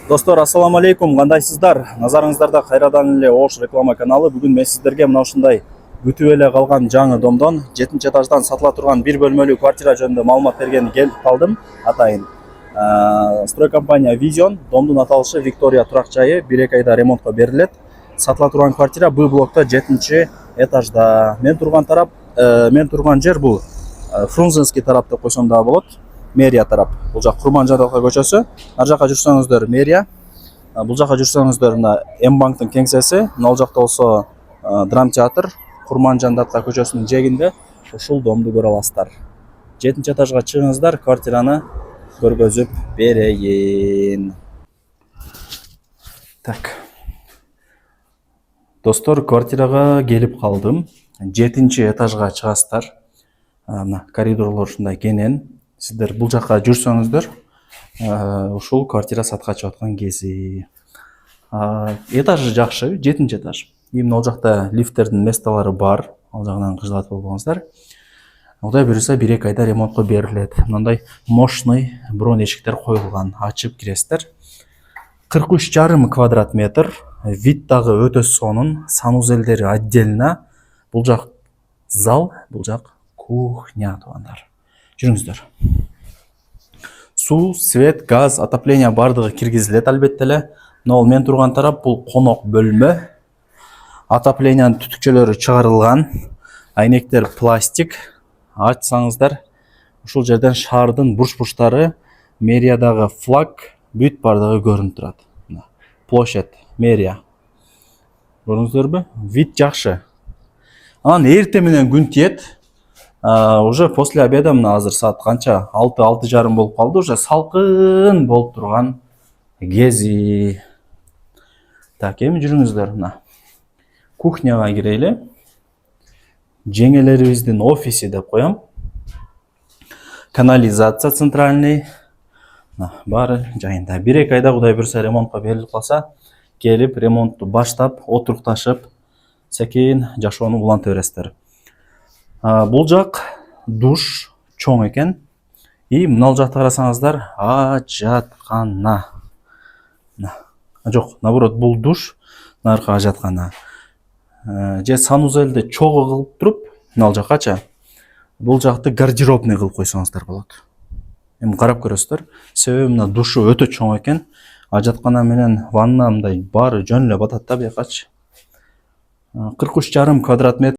Достор, ассаламу алейкум, кандайсыздар? Назарыңыздарда кайрадан эле Ош реклама каналы. Бүгүн мен сиздерге мына ушундай бүтүп эле калган жаңы домдон 7-этаждан сатыла турган бир бөлмөлүү квартира жөнүндө маалымат бергени келип калдым. Атайын. Строй компания Vision, домдун аталышы Виктория турак жайы, 1-2 айда ремонтко берилет. Сатыла турган квартира бул блокто 7-этажда. Мен турган жер бул Фрунзенский тарап деп койсом да болот. Мэрия тарап. Бул жак Курманжандалка көчөсү. Ар жака жүрсөңүздөр мэрия. Бул жака жүрсөңүздөр мына М-банктын кеңсеси. Мына ал жакта болсо драм театр. Курманжандалка көчөсүнүн жээгинде ушул домду көрө аласыздар. 7-этажга чыгыңыздар, квартираны көргөзүп берейин. Так. Достор, квартирага келип калдым. 7-этажга чыгасыздар. Мына коридорлор ушундай кенен. Сиздер бул жака жүрсөңүздөр, ушул квартира сатка чыгып аткан кези. Этажы жакшы, 7-этаж. Именно ал жакта лифттердин месталары бар. Ал жагынан кыжылатып болбоңуздар. Кудай буюрса 1-2 айда ремонтко берилет. Мындай мощный бронь эшиктер коюлган. Ачып киресиздер. 43,5 квадрат метр. Вид дагы өтө сонун. Санузелдери отдельно. Бул жак зал, бул жак кухня туугандар. Жүрүңүздөр. Суу, свет, газ, отопление бардыгы киргизилет албетте эле. Но мен турган тарап бул конок бөлмө. Отоплениянын түтүкчөлөрү чыгарылган. Айнектер пластик. Ачсаңыздар, ушул жерден шаардын бурч-бурчтары, мэриядагы флаг, бүт бардыгы көрүнүп турат. Площадь, мэрия. Көрдүңүздөрбү? Вид жакшы. Анан эртең менен күн тиет. Уже после обеда мына азыр саат канча? 6-6:30 болуп калды. Уже салкын болуп турган кези. Так, эми жүрүңүздөр мына. Кухняга кирели. Жеңелерибиздин офиси деп коем. Канализация центральный. Баары жайында. 1-2 айда Кудай буюрса ремонтко берилип калса, келип ремонтту баштап, отурукташып, секин жашоону уланта бересиздер. Бул жак душ чоң экен. И мына жакта карасаңыздар, ажаткана. Жок, наоборот, бул душ, наркы ажаткана. Же санузелди чогуу кылып туруп, мына жаккача бул жакты гардеробный кылып койсоңуздар болот. Эми карап көрөсүздөр. Себеби мына душу өтө чоң экен. Ажаткана менен ванна мындай баары жөн эле батат да буякачы. 43,5 квадрат метр.